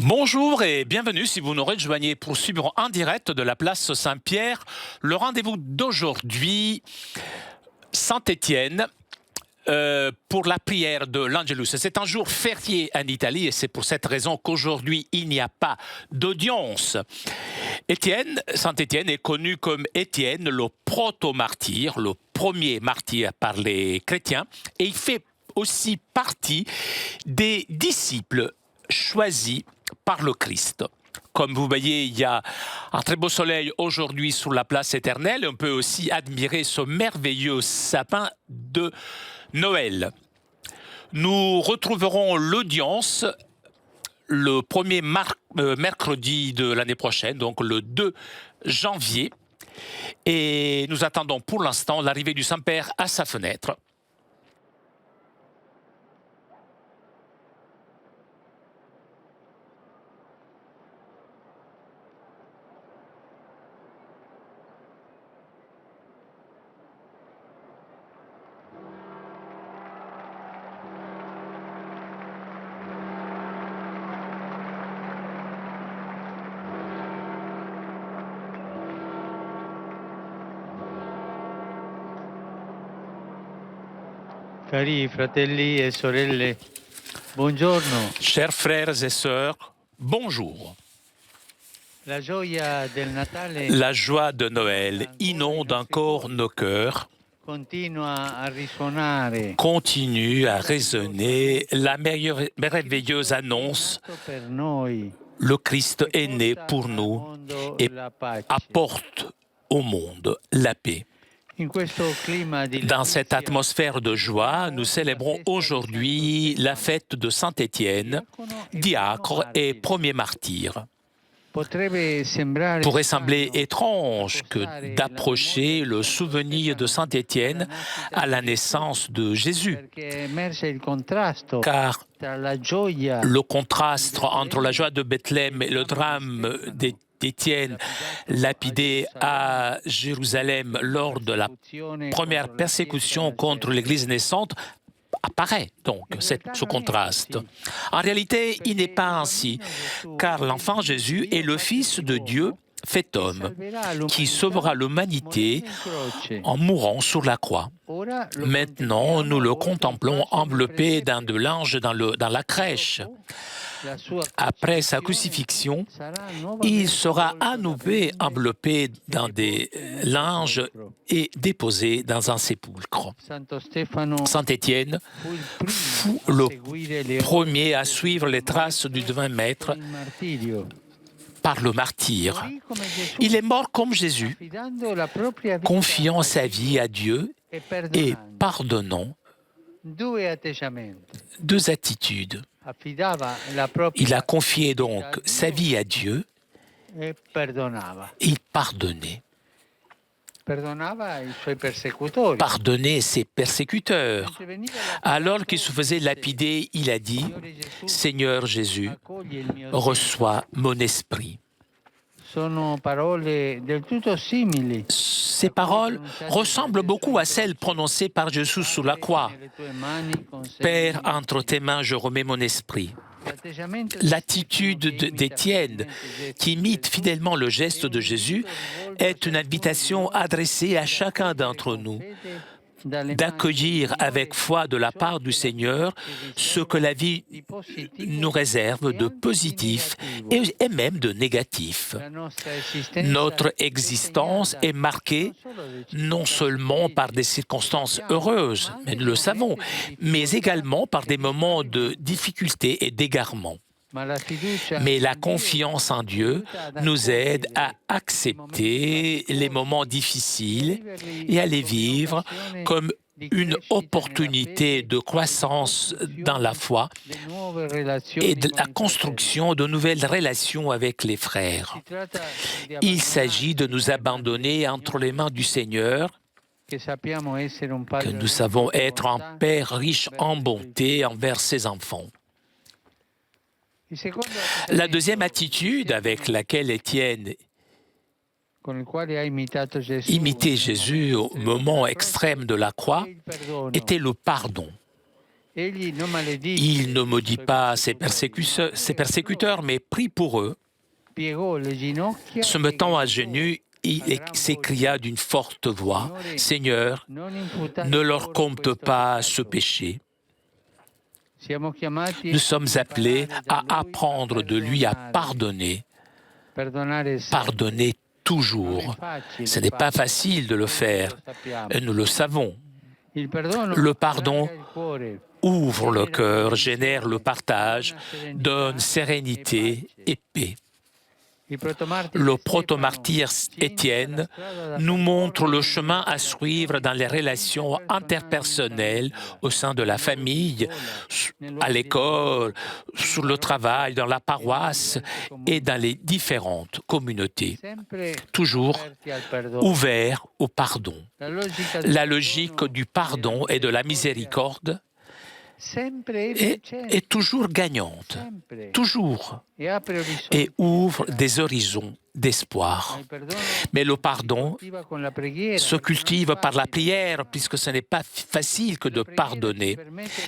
Bonjour et bienvenue si vous nous rejoignez pour suivre en direct de la place Saint-Pierre le rendez-vous d'aujourd'hui, Saint-Étienne, pour la prière de l'Angelus. C'est un jour férié en Italie et c'est pour cette raison qu'aujourd'hui il n'y a pas d'audience. Saint-Étienne est connu comme Étienne, le proto-martyr, le premier martyr par les chrétiens, et il fait aussi partie des disciples choisis par le Christ. Comme vous voyez, il y a un très beau soleil aujourd'hui sur la place éternelle. On peut aussi admirer ce merveilleux sapin de Noël. Nous retrouverons l'audience le premier mercredi de l'année prochaine, donc le 2 janvier. Et nous attendons pour l'instant l'arrivée du Saint-Père à sa fenêtre. Cari fratelli e sorelle, buongiorno. Chers frères et sœurs, bonjour. La gioia del Natale La joie de Noël inonde encore nos cœurs, continua a risuonare continue à résonner la merveilleuse annonce: per noi le Christ est né pour nous et la pace. apporte au monde la paix. In questo clima di Dans cette atmosphère de joie, nous célébrons aujourd'hui la fête de Saint-Étienne, diacre et premier martyr. Pourrait sembler étrange que d'approcher le souvenir de Saint-Étienne à la naissance de Jésus, car le contraste entre la joie de Bethléem et le drame d'Étienne, lapidé à Jérusalem lors de la première persécution contre l'Église naissante, apparaît donc ce contraste. En réalité, il n'est pas ainsi, car l'enfant Jésus est le Fils de Dieu fait homme, qui sauvera l'humanité en mourant sur la croix. Maintenant, nous le contemplons enveloppé dans de linge dans la crèche. Après sa crucifixion, il sera à nouveau enveloppé dans des linges et déposé dans un sépulcre. Saint-Étienne fut le premier à suivre les traces du divin Maître par le martyr. Il est mort comme Jésus, confiant sa vie à Dieu et pardonnant. Deux attitudes. Il a confié donc sa vie à Dieu. Il pardonnait. Pardonnait ses persécuteurs. Alors qu'il se faisait lapider, il a dit: « Seigneur Jésus, reçois mon esprit. » Ces paroles ressemblent beaucoup à celles prononcées par Jésus sous la croix. « Père, entre tes mains, je remets mon esprit. » L'attitude d'Étienne, qui imite fidèlement le geste de Jésus, est une invitation adressée à chacun d'entre nous d'accueillir avec foi de la part du Seigneur ce que la vie nous réserve de positif et même de négatif. Notre existence est marquée non seulement par des circonstances heureuses, mais nous le savons, mais également par des moments de difficulté et d'égarement. Mais la confiance en Dieu nous aide à accepter les moments difficiles et à les vivre comme une opportunité de croissance dans la foi et de la construction de nouvelles relations avec les frères. Il s'agit de nous abandonner entre les mains du Seigneur, que nous savons être un Père riche en bonté envers ses enfants. La deuxième attitude avec laquelle Étienne imitait Jésus au moment extrême de la croix était le pardon. Il ne maudit pas ses persécuteurs, mais prie pour eux. Se mettant à genoux, il s'écria d'une forte voix, « Seigneur, ne leur compte pas ce péché. » Nous sommes appelés à apprendre de lui à pardonner. Pardonner toujours. Ce n'est pas facile de le faire, et nous le savons. Le pardon ouvre le cœur, génère le partage, donne sérénité et paix. Le protomartyr Étienne nous montre le chemin à suivre dans les relations interpersonnelles au sein de la famille, à l'école, sur le travail, dans la paroisse et dans les différentes communautés. Toujours ouvert au pardon. La logique du pardon et de la miséricorde est toujours gagnante, toujours, et ouvre des horizons d'espoir. Mais le pardon se cultive par la prière, puisque ce n'est pas facile que de pardonner.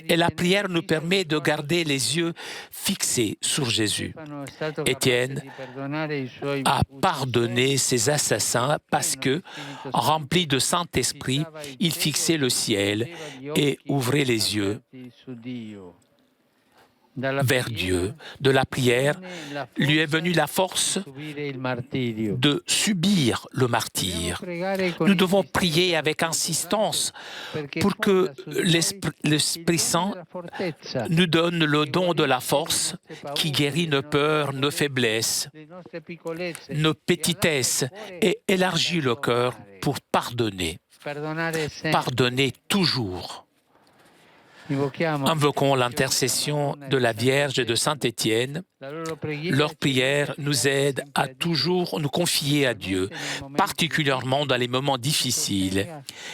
Et la prière nous permet de garder les yeux fixés sur Jésus. Étienne a pardonné ses assassins parce que, rempli de Saint-Esprit, il fixait le ciel et ouvrait les yeux vers Dieu. De la prière, lui est venue la force de subir le martyre. Nous devons prier avec insistance pour que l'Esprit Saint nous donne le don de la force qui guérit nos peurs, nos faiblesses, nos petitesses et élargit le cœur pour pardonner. Pardonner toujours. Invoquons l'intercession de la Vierge et de Saint Étienne. Leur prière nous aide à toujours nous confier à Dieu, particulièrement dans les moments difficiles.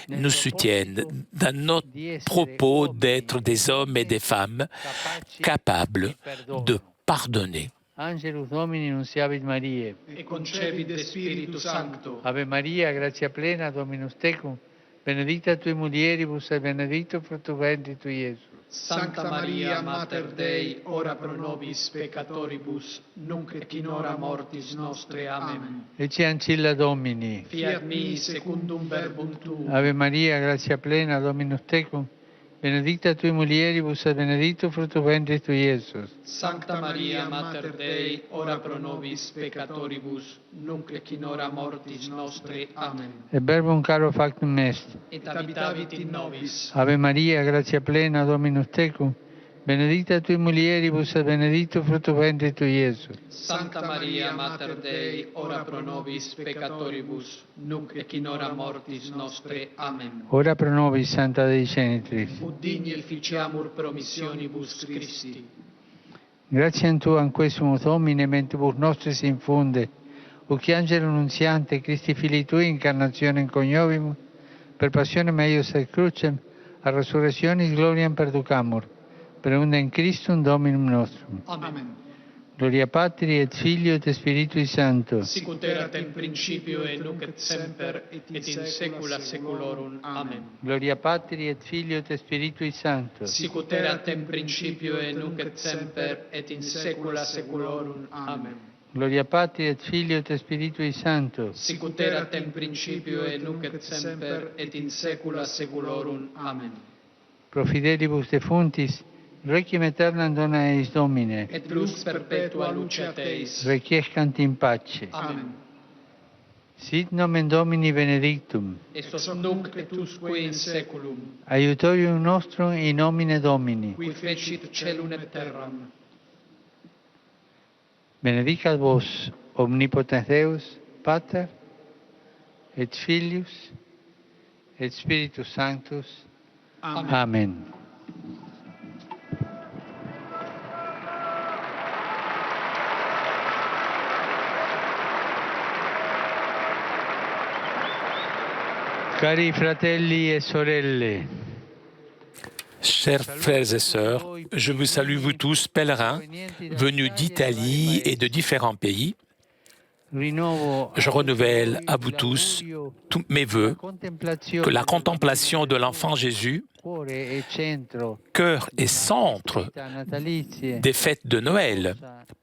Nous soutiennent dans notre propos d'être des hommes et des femmes capables de pardonner. Angelus Domini nunciavit Mariae. E concepit de Spiritu Sancto. Ave Maria, gratia plena, Dominus tecum, benedicta tui mulieribus et benedictus fructus ventris tui, Iesus. Sancta Maria, Mater Dei, ora pro nobis peccatoribus, nunc et in hora mortis nostre. Amen. Ecce ancilla Domini. Fiat mi secundum verbum tuum. Ave Maria, gratia plena, Dominus tecum, benedicta tui mulieribus et benedictus fructus ventris tui, Iesus. Sancta Maria, Mater Dei, ora pro nobis peccatoribus, nunc et in hora mortis nostre. Amen. Et verbum caro factum est. Et habitavit in nobis. Ave Maria, gratia plena, Dominus tecum, benedicta tui mulieribus et benedictus fructus ventris tui, Iesus. Sancta Maria, Mater Dei, ora pro nobis peccatoribus, nunc et in hora mortis nostre. Amen. Ora pro nobis, Santa Dei Genitrix. Ut digni efficiamur promissionibus Christi. Grazie tu anquesum Domine, mentibus nostris infunde, uc angelo nunziante, Christi Filii Tui, incarnationem coniovimus, per passionem eius et crucem, a resurrectionis gloriam perducamur, per undem Christum Dominum nostrum. Amen. Gloria Patri et Filio et Spiritui Sancto. Sicut erat in principio et nunc et semper et in saecula saeculorum. Amen. Gloria Patri et Filio et Spiritui Sancto. Sicut erat in principio et nunc et semper et in saecula saeculorum. Amen. Gloria Patri et Filio et Spiritui Sancto. Sicut erat in principio et nunc et semper et in saecula saeculorum. Amen. Pro fidelibus defuntis, requiem aeternam dona eis Domine. Et lux perpetua luceat eis. Requiescant in pace. Amen. Sit nomen Domini benedictum. Et sos nunc et usque in saeculum. Aiutorium nostrum in nomine Domini. Qui fecit celum et terram. Benedicat vos omnipotens Deus, Pater, et Filius, et Spiritus Sanctus. Amen. Amen. Cari fratelli e sorelle, Chers frères et sœurs, je vous salue vous tous, pèlerins, venus d'Italie et de différents pays. Je renouvelle à vous tous mes vœux, que la contemplation de l'enfant Jésus, cœur et centre des fêtes de Noël,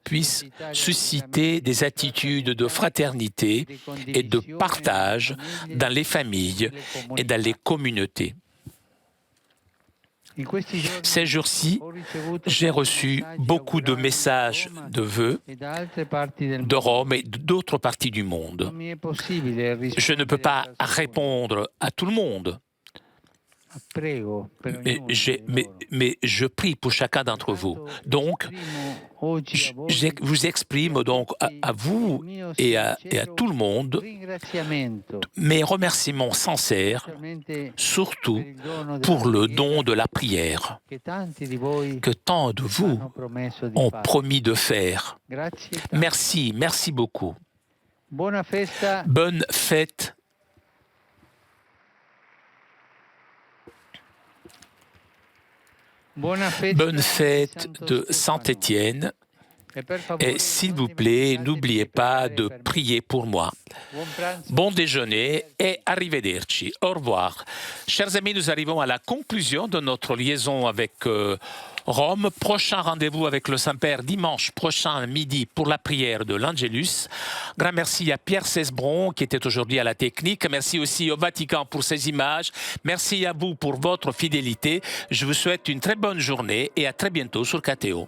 puisse susciter des attitudes de fraternité et de partage dans les familles et dans les communautés. Ces jours-ci, j'ai reçu beaucoup de messages de vœux de Rome et d'autres parties du monde. Je ne peux pas répondre à tout le monde. Mais je prie pour chacun d'entre vous. Donc, je vous exprime donc à vous et à tout le monde mes remerciements sincères, surtout pour le don de la prière que tant de vous ont promis de faire. Merci, merci beaucoup. Bonne fête. Bonne fête de Saint-Étienne et s'il vous plaît, n'oubliez pas de prier pour moi. Bon déjeuner et arrivederci. Au revoir. Chers amis, nous arrivons à la conclusion de notre liaison avec Rome. Prochain rendez-vous avec le Saint-Père dimanche prochain midi pour la prière de l'Angelus. Grand merci à Pierre Cesbron qui était aujourd'hui à la technique. Merci aussi au Vatican pour ces images. Merci à vous pour votre fidélité. Je vous souhaite une très bonne journée et à très bientôt sur KTO.